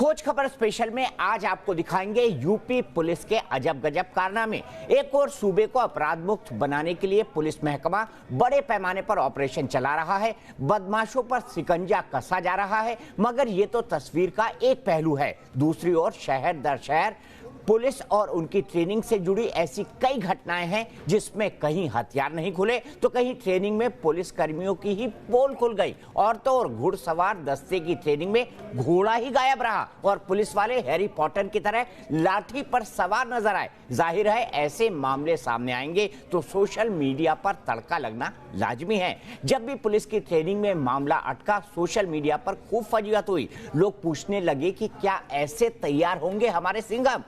खोज खबर स्पेशल में आज आपको दिखाएंगे यूपी पुलिस के अजब गजब कारनामे। एक और सूबे को अपराध मुक्त बनाने के लिए पुलिस महकमा बड़े पैमाने पर ऑपरेशन चला रहा है, बदमाशों पर शिकंजा कसा जा रहा है। मगर ये तो तस्वीर का एक पहलू है। दूसरी ओर शहर दर शहर पुलिस और उनकी ट्रेनिंग से जुड़ी ऐसी कई घटनाएं हैं जिसमें कहीं हथियार नहीं खुले तो कहीं ट्रेनिंग में पुलिस कर्मियों की ही पोल खुल गई। और तो और घुड़सवार दस्ते की ट्रेनिंग में घोड़ा ही गायब रहा और पुलिस वाले हैरी पॉटर की तरह लाठी पर सवार नजर आए। जाहिर है ऐसे मामले सामने आएंगे तो सोशल मीडिया पर तड़का लगना लाजमी है। जब भी पुलिस की ट्रेनिंग में मामला अटका, सोशल मीडिया पर खूब फजीहत हुई। लोग पूछने लगे कि क्या ऐसे तैयार होंगे हमारे सिंघम।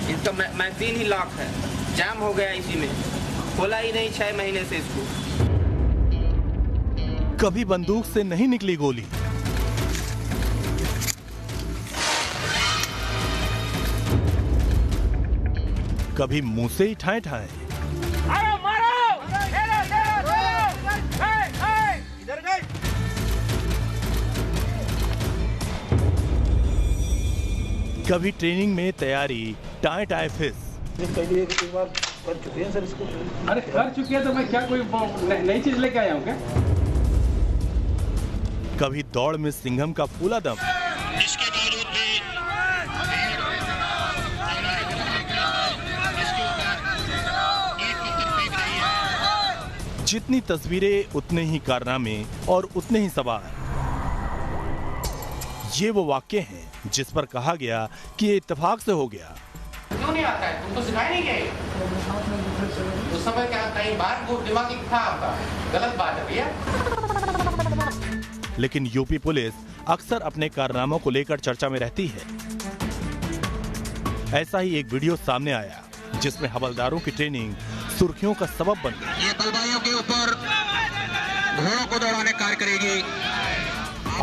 इसका मैगजीन ही लॉक है, जाम हो गया इसी में, खोला ही नहीं 6 महीने से इसको। कभी बंदूक से नहीं निकली गोली, कभी मुंह से ही ठाए ठाए, कभी ट्रेनिंग में तैयारी टाए टाए फिस। पहले एक बार कर चुके हैं सर इसको। अरे कर चुके हैं तो मैं क्या कोई नई चीज लेके आया हूँ क्या? कभी दौड़ में सिंघम का फूला दम, इसके बावजूद भी जितनी तस्वीरें उतने ही कारनामे और उतने ही सवार। ये वो वाक्य हैं जिस पर कहा गया कि ये इत्तेफाक से हो गया। क्यों नहीं आता है? तुमको सिखाया नहीं गया? उस समय क्या कहीं बात दिमाग की था आपका? गलत बात है भैया। लेकिन यूपी पुलिस अक्सर अपने कारनामों को लेकर चर्चा में रहती है। ऐसा ही एक वीडियो सामने आया जिसमें हवलदारों की ट्रेनिंग सुर्खियों का सबब बन गई। ये बलवाइयों के ऊपर घोड़ों को दौड़ाने कार्य करेगी।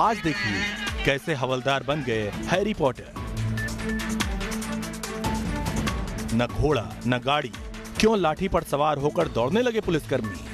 आज देखिए कैसे हवलदार बन गए हैरी पॉटर। न घोड़ा न गाड़ी, क्यों लाठी पर सवार होकर दौड़ने लगे पुलिसकर्मी।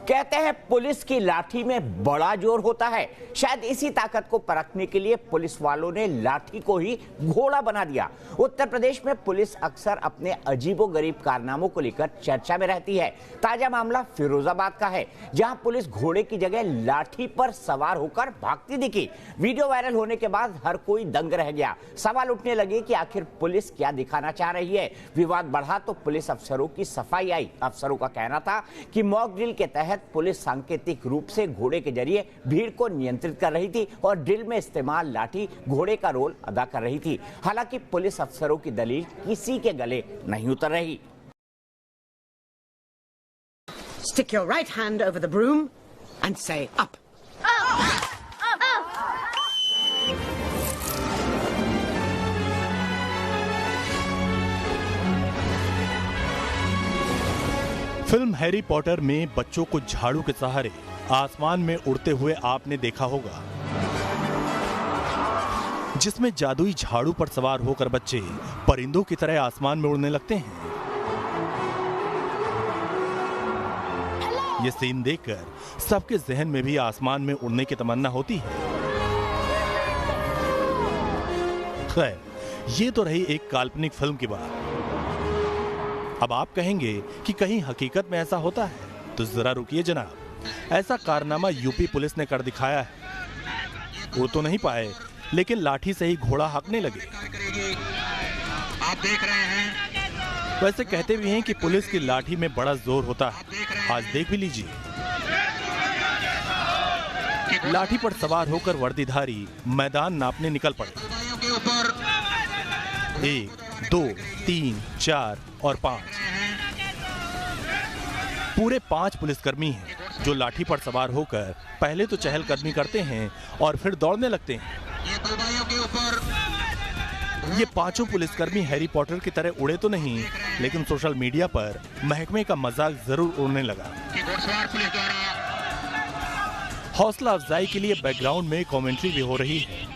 कहते हैं पुलिस की लाठी में बड़ा जोर होता है। शायद इसी ताकत को परखने के लिए पुलिस वालों ने लाठी को ही घोड़ा बना दिया। उत्तर प्रदेश में पुलिस अक्सर अपने अजीबोगरीब कारनामों को लेकर चर्चा में रहती है। ताजा मामला फिरोजाबाद का है, जहां पुलिस घोड़े की जगह लाठी पर सवार होकर भागती दिखी। वीडियो वायरल होने के बाद हर कोई दंग रह गया। सवाल उठने लगे कि आखिर पुलिस क्या दिखाना चाह रही है। विवाद बढ़ा तो पुलिस अफसरों की सफाई आई। अफसरों का कहना था कि मॉक ड्रिल के तहत पुलिस सांकेतिक रूप से घोड़े के जरिए भीड़ को नियंत्रित कर रही थी और ड्रिल में इस्तेमाल लाठी घोड़े का रोल अदा कर रही थी। हालांकि पुलिस अफसरों की दलील किसी के गले नहीं उतर रही। Stick your right hand over the broom and say up. Film Harry Potter में बच्चों को झाड़ू के सहारे आसमान में उड़ते हुए आपने देखा होगा, जिसमें जादुई झाड़ू पर सवार होकर बच्चे परिंदों की तरह आसमान में उड़ने लगते हैं। ये सीन देखकर सबके जहन में भी आसमान में उड़ने की तमन्ना होती है। खैर, ये तो रही एक काल्पनिक फिल्म की बात। अब आप कहेंगे कि कहीं हकीकत में ऐसा होता है, तो जरा रुकिए जनाब। ऐसा कारनामा यूपी पुलिस ने कर दिखाया है। वो तो नहीं पाए, लेकिन लाठी से ही घोड़ा हाँकने लगे। आप देख रहे हैं। वैसे कहते भी हैं कि पुलिस की लाठी में बड़ा जोर होता है। आज देख भी लीजिए। लाठी पर सवार होकर वर्दीधारी मैदान नापने निकल पड़े। 1, 2, 3, 4 और 5। पूरे 5 पुलिसकर्मी हैं जो लाठी पर सवार होकर पहले तो चहलकदमी करते हैं और फिर दौड़ने लगते हैं। ये 5 पुलिसकर्मी हैरी पॉटर की तरह उड़े तो नहीं, लेकिन सोशल मीडिया पर महकमे का मजाक जरूर उड़ने लगा। हौसला अफजाई के लिए बैकग्राउंड में कमेंट्री भी हो रही है।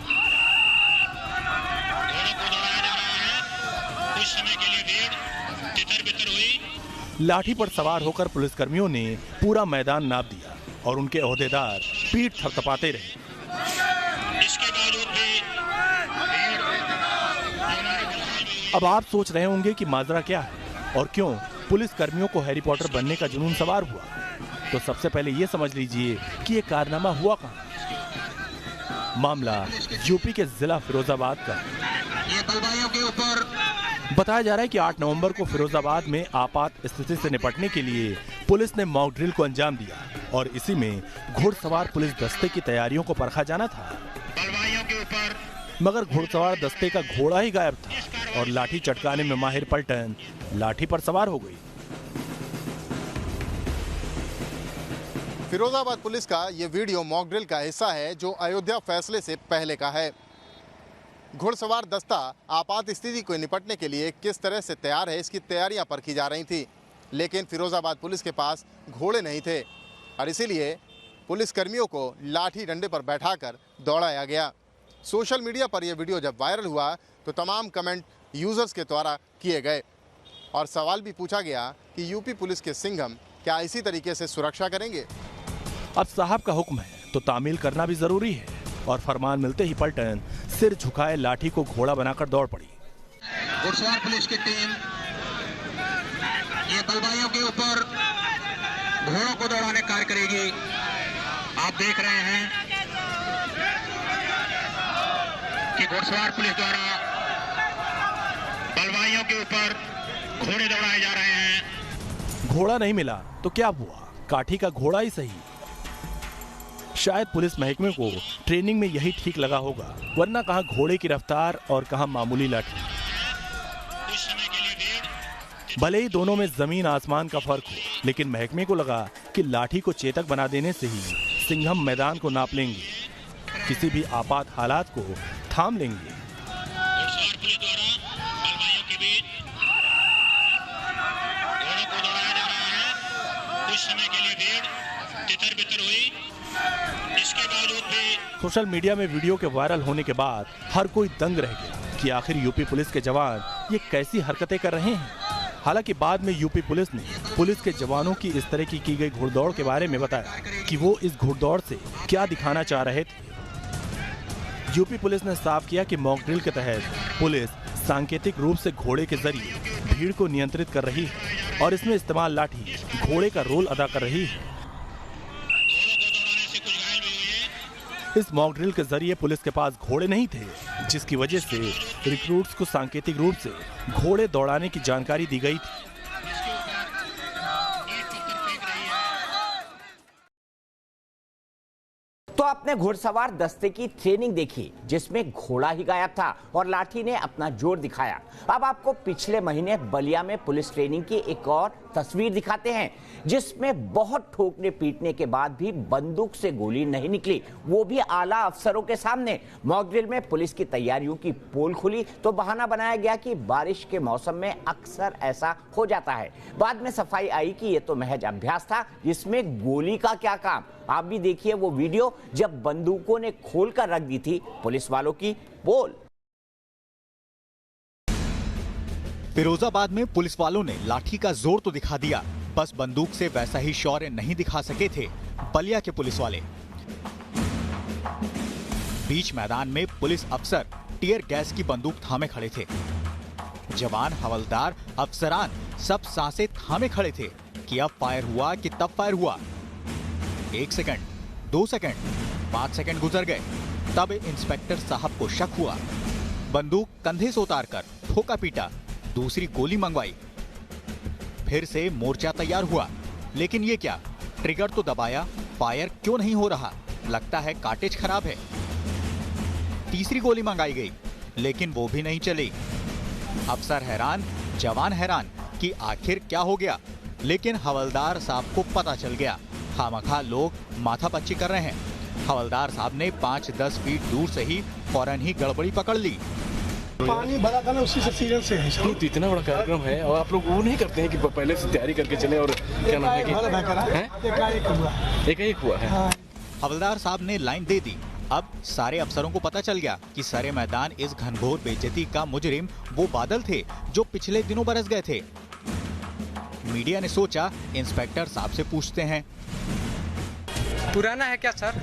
लाठी पर सवार होकर पुलिसकर्मियों ने पूरा मैदान नाप दिया और उनके ओहदेदार पीठ थपथपाते रहे। इसके बावजूद भी अब आप सोच रहे होंगे कि माजरा क्या है और क्यों पुलिसकर्मियों को हैरी पॉटर बनने का जुनून सवार हुआ। तो सबसे पहले ये समझ लीजिए कि ये कारनामा हुआ कहां। मामला यूपी के जिला फिरोजाबाद का। ये बलवाइयों के ऊपर बताया जा रहा है कि 8 नवंबर को फिरोजाबाद में आपात स्थिति से निपटने के लिए पुलिस ने मॉक ड्रिल को अंजाम दिया और इसी में घुड़सवार पुलिस दस्ते की तैयारियों को परखा जाना था। बलवाइयों के ऊपर मगर घुड़सवार दस्ते का घोड़ा ही गायब था और लाठी चटकाने में माहिर पलटन लाठी पर सवार हो गई। फिरोजाबाद पुलिस का ये वीडियो मॉक ड्रिल का हिस्सा है जो अयोध्या फैसले से पहले का है। घुड़सवार दस्ता आपात स्थिति को निपटने के लिए किस तरह से तैयार है, इसकी तैयारियां परखी जा रही थी, लेकिन फिरोजाबाद पुलिस के पास घोड़े नहीं थे और इसीलिए पुलिसकर्मियों को लाठी डंडे पर बैठाकर दौड़ाया गया। सोशल मीडिया पर यह वीडियो जब वायरल हुआ तो तमाम कमेंट यूजर्स के द्वारा किए गए और सवाल भी पूछा गया कि यूपी पुलिस के सिंघम क्या इसी तरीके से सुरक्षा करेंगे। अब साहब का हुक्म है तो तामील करना भी जरूरी है और फरमान मिलते ही पलटन सिर झुकाए लाठी को घोड़ा बनाकर दौड़ पड़ी। घुड़सवार पुलिस की टीम ये बलवाइयों के ऊपर घोड़ों को दौड़ाने कार्य करेगी। आप देख रहे हैं कि घुड़सवार पुलिस द्वारा बलवाइयों के ऊपर घोड़े दौड़ाए जा रहे हैं। घोड़ा नहीं मिला तो क्या हुआ, काठी का घोड़ा ही सही। शायद पुलिस महकमे को ट्रेनिंग में यही ठीक लगा होगा, वरना कहां घोड़े की रफ्तार और कहां मामूली लाठी। भले ही दोनों में जमीन आसमान का फर्क हो, लेकिन महकमे को लगा कि लाठी को चेतक बना देने से ही सिंघम मैदान को नाप लेंगे, किसी भी आपात हालात को थाम लेंगे। सोशल मीडिया में वीडियो के वायरल होने के बाद हर कोई दंग रह गया कि आखिर यूपी पुलिस के जवान ये कैसी हरकतें कर रहे हैं। हालांकि बाद में यूपी पुलिस ने पुलिस के जवानों की इस तरह की गई घुड़दौड़ के बारे में बताया कि वो इस घुड़दौड़ से क्या दिखाना चाह रहे थे। यूपी पुलिस ने साफ किया कि मॉक ड्रिल के तहत पुलिस सांकेतिक रूप से घोड़े के जरिए भीड़ को नियंत्रित कर रही है और इसमें इस्तेमाल लाठी घोड़े का रोल अदा कर रही है। इस मॉक ड्रिल के जरिए पुलिस के पास घोड़े नहीं थे, जिसकी वजह से रिक्रूट्स को सांकेतिक रूप से घोड़े दौड़ाने की जानकारी दी गई थी। तो आपने घुड़सवार दस्ते की ट्रेनिंग देखी जिसमें घोड़ा ही गायब था और लाठी ने अपना जोर दिखाया। अब आपको पिछले महीने बलिया में पुलिस ट्रेनिंग की एक और तस्वीर दिखाते हैं जिसमें बहुत ठोकने पीटने के बाद भी बंदूक से गोली नहीं निकली, वो भी आला अफसरों के सामने। मॉक ड्रिल में पुलिस की तैयारियों की पोल खुली तो बहाना बनाया गया कि बारिश के मौसम में अक्सर ऐसा हो जाता है। बाद में सफाई आई कि ये तो महज अभ्यास था, इसमें गोली का क्या काम। आप भी देखिए वो वीडियो जब बंदूकों ने खोलकर रख दी थी पुलिस वालों की पोल। फिरोजाबाद में पुलिस वालों ने लाठी का जोर तो दिखा दिया, बस बंदूक से वैसा ही शौर्य नहीं दिखा सके थे बलिया के पुलिस वाले। बीच मैदान में पुलिस अफसर टीयर गैस की बंदूक थामे खड़े थे। जवान, हवलदार, अफसरान सब सांसें थामे खड़े थे कि अब फायर हुआ कि तब फायर हुआ। 1 सेकंड, 2 सेकंड, 5 सेकंड गुजर गए, तब इंस्पेक्टर साहब को शक हुआ। बंदूक कंधे से उतारकर ठोका पीटा, दूसरी गोली मंगवाई, फिर से मोर्चा तैयार हुआ। लेकिन ये क्या, ट्रिगर तो दबाया, फायर क्यों नहीं हो रहा? लगता है कार्टेज खराब है। तीसरी गोली मंगाई गई, लेकिन वो भी नहीं चली। अफसर हैरान, जवान हैरान कि आखिर क्या हो गया। लेकिन हवलदार साहब को पता चल गया, खामखा लोग माथापच्ची कर रहे हैं। हवलदार साहब ने 5-10 फीट दूर से ही फौरन ही गड़बड़ी पकड़ ली। पानी भरा था ना, उसी से सीजन से है। तो इतना बड़ा कार्यक्रम है और आप लोग वो नहीं करते हैं कि पहले से तैयारी करके चले और क्या नाम है कि एक हुआ है। हवलदार साहब ने लाइन दे दी। अब सारे अफसरों को पता चल गया कि सारे मैदान इस घनघोर बेइज्जती का मुजरिम वो बादल थे जो पिछले दिनों बरस गए थे। मीडिया ने सोचा इंस्पेक्टर साहब से पूछते हैं। पुराना है क्या सर?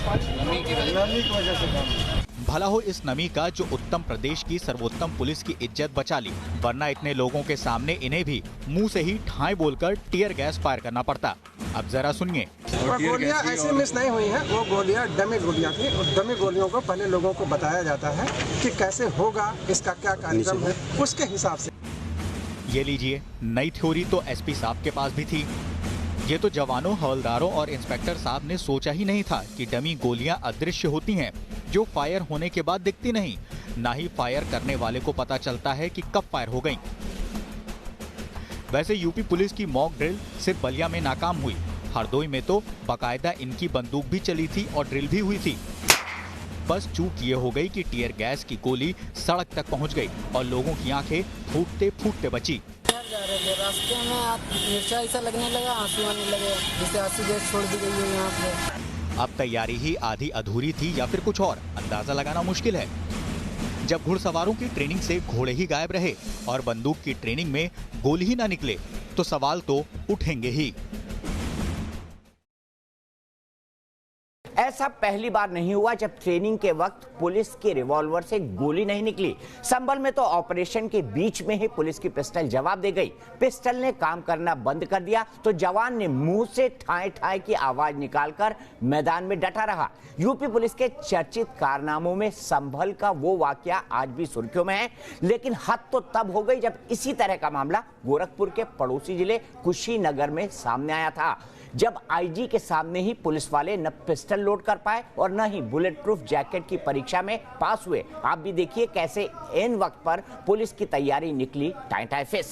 नमी की वजह से भला हो इस नमी का जो उत्तम प्रदेश की सर्वोत्तम पुलिस की इज्जत बचा ली, वरना इतने लोगों के सामने इन्हें भी मुंह से ही ठाए बोलकर टीयर गैस फायर करना पड़ता। अब जरा सुनिए। वो गोलियां ऐसे मिस नहीं हुई हैं, वो गोलियां डमी गोलियां थी। और डमी गोलियों को पहले लोगों को बताया जाता है कि कैसे होगा, इसका क्या कार्यक्रम है, उसके हिसाब से। ये लीजिए, नई थ्योरी तो एसपी साहब के पास भी थी। ये तो जवानों, हवलदारों और इंस्पेक्टर साहब ने सोचा ही नहीं था कि डमी गोलियां अदृश्य होती हैं, जो फायर होने के बाद दिखती नहीं, ना ही फायर करने वाले को पता चलता है कि कब फायर हो गई। वैसे यूपी पुलिस की मॉक ड्रिल सिर्फ बलिया में नाकाम हुई, हरदोई में तो बाकायदा इनकी बंदूक भी चली थी और ड्रिल भी हुई थी। बस चूक ये हो गई कि टीयर गैस की गोली सड़क तक पहुंच गई और लोगों की आंखें फूटते फूटते बची। रास्ते में मिर्चा ऐसा लगने लगा, आंसू आने लगे, जिससे आंसू गैस छोड़ दी गई है यहाँ पे। अब तैयारी ही आधी अधूरी थी या फिर कुछ और, अंदाजा लगाना मुश्किल है। जब घुड़सवारों की ट्रेनिंग से घोड़े ही गायब रहे और बंदूक की ट्रेनिंग में गोली ही ना निकले, तो सवाल तो उठेंगे ही। ऐसा पहली बार नहीं हुआ जब ट्रेनिंग के वक्त पुलिस के रिवॉल्वर से गोली नहीं निकली। संभल में तो ऑपरेशन के बीच में ही पुलिस की पिस्टल जवाब दे गई। पिस्टल ने काम करना बंद कर दिया तो जवान ने मुंह से ठाए ठाए की आवाज निकालकर मैदान में डटा रहा। यूपी पुलिस के चर्चित कारनामों में संभल का वो वाकया आज भी सुर्खियों में है, लेकिन हद तो तब हो गई जब इसी तरह का मामला गोरखपुर के पड़ोसी जिले कुशीनगर में सामने आया था, जब आईजी के सामने ही पुलिस वाले न पिस्टल लोड कर पाए और न ही बुलेट प्रूफ जैकेट की परीक्षा में पास हुए। आप भी देखिए कैसे एन वक्त पर पुलिस की तैयारी निकली टाई फिस।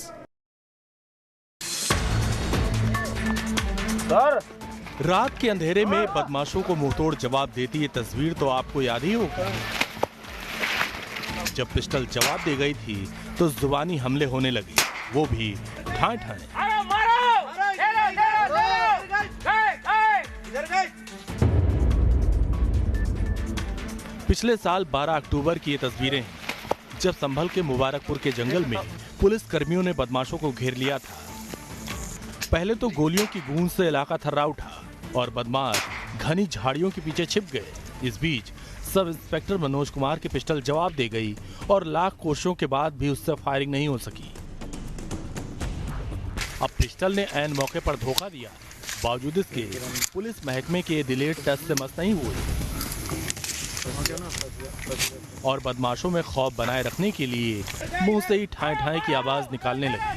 सर, रात के अंधेरे में बदमाशों को मुंहतोड़ जवाब देती ये तस्वीर तो आपको याद ही होगी। जब पिस्टल जवाब दे गई थी तो जुबानी हमले होने लगे, वो भी ठाए ठाए। पिछले साल 12 अक्टूबर की ये तस्वीरें हैं, जब संभल के मुबारकपुर के जंगल में पुलिस कर्मियों ने बदमाशों को घेर लिया था। पहले तो गोलियों की गूंज से इलाका थर्रा उठा और बदमाश घनी झाड़ियों के पीछे छिप गए। इस बीच सब इंस्पेक्टर मनोज कुमार की पिस्टल जवाब दे गई और लाख कोशिशों के बाद भी उससे फायरिंग नहीं हो सकी। अब पिस्टल ने ऐन मौके पर धोखा दिया, बावजूद इसके पुलिस महकमे के डिलेड टेस्ट से मस नहीं हुए और बदमाशों में खौफ बनाए रखने के लिए मुंह से ही ठाए ठाए की आवाज निकालने लगे।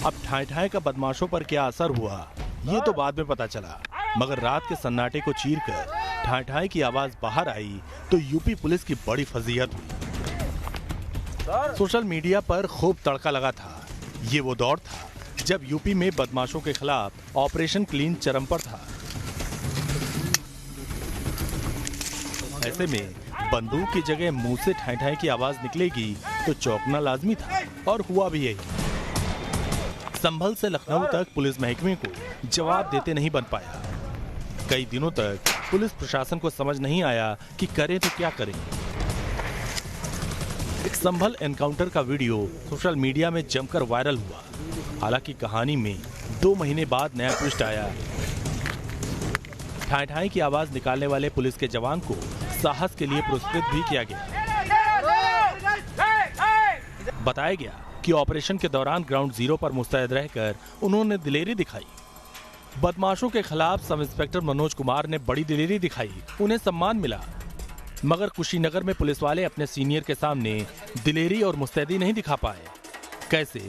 अब ठाए ठाए का बदमाशों पर क्या असर हुआ ये तो बाद में पता चला, मगर रात के सन्नाटे को चीरकर ठाए ठाए की आवाज बाहर आई तो यूपी पुलिस की बड़ी फजीहत हुई। सोशल मीडिया पर खूब तड़का लगा था। ये वो दौर था जब यूपी में बदमाशों के खिलाफ ऑपरेशन क्लीन चरम पर था। ऐसे में बंदूक की जगह मुंह से ठाए ठाए की आवाज निकलेगी तो चौंकना लाजमी था और हुआ भी यही। संभल से लखनऊ तक पुलिस महकमे को जवाब देते नहीं बन पाया। कई दिनों तक पुलिस प्रशासन को समझ नहीं आया कि करें तो क्या करें। संभल एनकाउंटर का वीडियो सोशल मीडिया में जमकर वायरल हुआ। हालांकि कहानी में 2 महीने बाद नया ट्विस्ट आया। ठाए ठाए की आवाज निकालने वाले पुलिस के जवान को साहस के लिए पुरस्कृत भी किया गया। बताया गया कि ऑपरेशन के दौरान ग्राउंड जीरो पर मुस्तैद रहकर उन्होंने दिलेरी दिखाई। बदमाशों के खिलाफ सब इंस्पेक्टर मनोज कुमार ने बड़ी दिलेरी दिखाई, उन्हें सम्मान मिला। मगर कुशीनगर में पुलिस वाले अपने सीनियर के सामने दिलेरी और मुस्तैदी नहीं दिखा पाए। कैसे,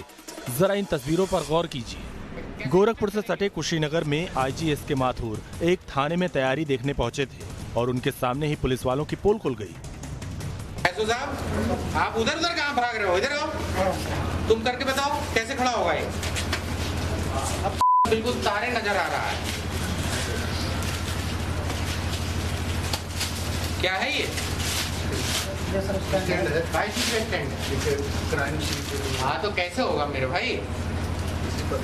जरा इन तस्वीरों पर गौर कीजिए। गोरखपुर से सटे कुशीनगर में आईजी एस के माथुर एक थाने में तैयारी देखने पहुंचे थे और उनके सामने ही पुलिस वालों की पोल खुल गई। साहब, आप उधर उधर कहाँ भाग रहे हो? इधर आओ, तुम करके बताओ कैसे खड़ा होगा ये। अब बिल्कुल तारे नजर आ रहा है। क्या है ये? हाँ तो कैसे होगा मेरे भाई?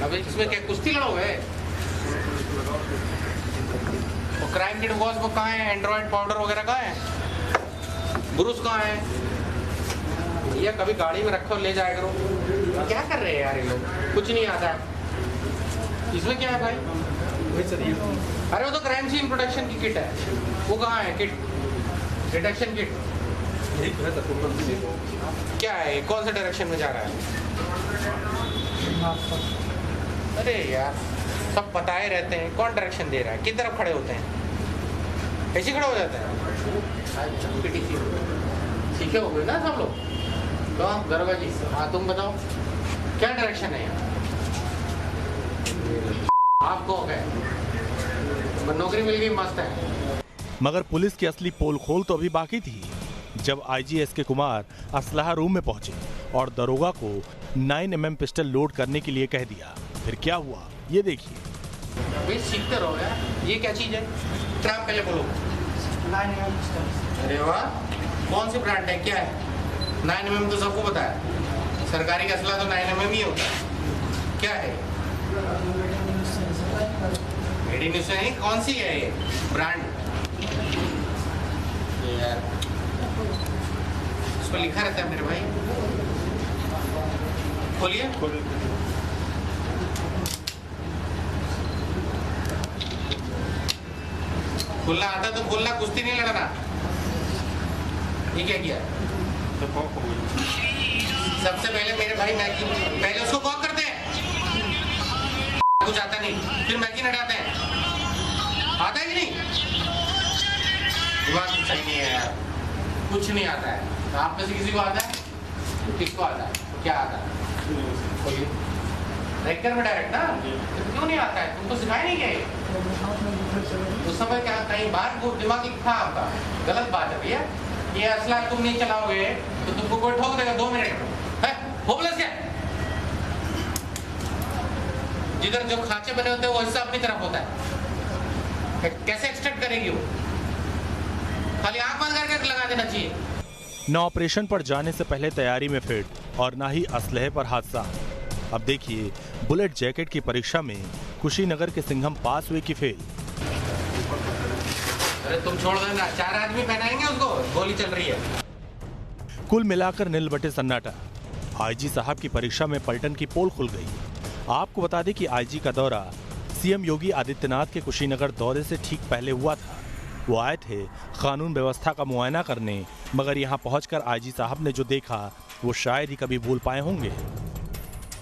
अभी इसमें क्या कुश्ती लड़ोगे? वो क्राइम किट बॉस वो कहाँ है? एंड्रॉइड पाउडर वगैरह कहाँ है? ब्रूस कहाँ है? भैया कभी गाड़ी में रखो ले जाया करो। क्या कर रहे हैं यार ये लोग, कुछ नहीं आता है। इसमें क्या है भाई? अरे वो तो क्राइम सीन प्रोटेक्शन की किट है, वो कहाँ है किट? डिटेक्शन किट क्या है? कौन से डायरेक्शन में जा रहा है? अरे यार सब बताए रहते हैं, कौन डायरेक्शन दे रहा है? किस तरफ खड़े होते हैं? ऐसे खड़े हो जाते हैं। सीखे हो गए ना सब लोग। तो दरोगा जी, हाँ तुम बताओ क्या डायरेक्शन है यहाँ? आपको हो गए, नौकरी मिल गई, मस्त है। मगर पुलिस की असली पोल खोल तो अभी बाकी थी, जब आईजी एसके कुमार असलाहा रूम में पहुंचे और दरोगा को 9mm पिस्टल लोड करने के लिए कह दिया। फिर क्या हुआ ये देखिए। भाई सीखते रहो यार, ये क्या चीज है? ट्रैप पहले बोलो। 9mm pistol. अरे वाह, कौन सी ब्रांड है, क्या है? 9mm तो सबको पता है, सरकारी का असला तो 9mm ही होता है। क्या है? Made in USA. कौन सी है ये ब्रांड? यार उस पर लिखा रहता है मेरे भाई। खोलिए। खुलना आता तो खुलना, कुश्ती नहीं लड़ना। ये क्या किया? सबसे पहले मेरे भाई मैगी, पहले उसको कॉक करते हैं, कुछ आता नहीं, फिर मैगी नटाते हैं। आता है कि नहीं? दिमाग सही नहीं है यार, कुछ नहीं आता है। आप में से किसी को आता है? किसको आता है? तो क्या आता है? डायरेक्टर में डायरेक्ट ना, क्यों नहीं आता है? तुमको सिखाया नहीं क्या? उस समय क्या कहीं बाहर दिमाग था आपका? गलत बात है भैया। ये असला तुम नहीं चलाओगे तो तुमको कोई ठोक देगा 2 मिनट में। होपलेस क्या? जिधर जो खांचे बने होते हैं वो हिस्सा अपनी तरफ होता है, कैसे एक्सट्रैक्ट करेगी वो? खाली आंख बंद करके लगा देना चाहिए। न ऑपरेशन पर जाने से पहले तैयारी में फिट और ना ही असलहे पर हादसा। अब देखिए बुलेट जैकेट की परीक्षा में कुशीनगर के सिंघम पास हुए की फेल। अरे तुम छोड़ देना, 4 आदमी पहनाएंगे उसको, गोली चल रही है। कुल मिलाकर नील बटे सन्नाटा। आईजी साहब की परीक्षा में पलटन की पोल खुल गई। आपको बता दें कि आईजी का दौरा सीएम योगी आदित्यनाथ के कुशीनगर दौरे से ठीक पहले हुआ था। वो आए थे कानून व्यवस्था का मुआयना करने, मगर यहाँ पहुंचकर आईजी साहब ने जो देखा वो शायद ही कभी भूल पाए होंगे।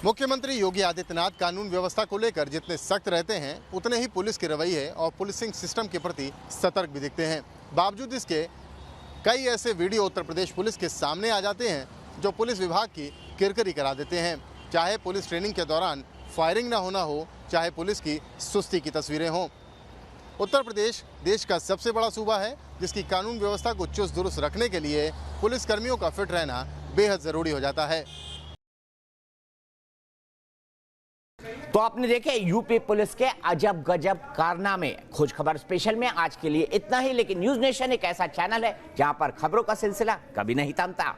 मुख्यमंत्री योगी आदित्यनाथ कानून व्यवस्था को लेकर जितने सख्त रहते हैं उतने ही पुलिस के रवैये और पुलिसिंग सिस्टम के प्रति सतर्क भी दिखते हैं। बावजूद इसके कई ऐसे वीडियो उत्तर प्रदेश पुलिस के सामने आ जाते हैं जो पुलिस विभाग की किरकिरी करा देते हैं। चाहे पुलिस ट्रेनिंग के दौरान फायरिंग ना होना हो, चाहे पुलिस की सुस्ती की तस्वीरें हों। उत्तर प्रदेश देश का सबसे बड़ा सूबा है जिसकी कानून व्यवस्था को चुस्त दुरुस्त रखने के लिए पुलिस कर्मियों का फिट रहना बेहद जरूरी हो जाता है। तो आपने देखे यूपी पुलिस के अजब गजब कारनामे। खोज खबर स्पेशल में आज के लिए इतना ही, लेकिन न्यूज नेशन एक ऐसा चैनल है जहां पर खबरों का सिलसिला कभी नहीं थमता।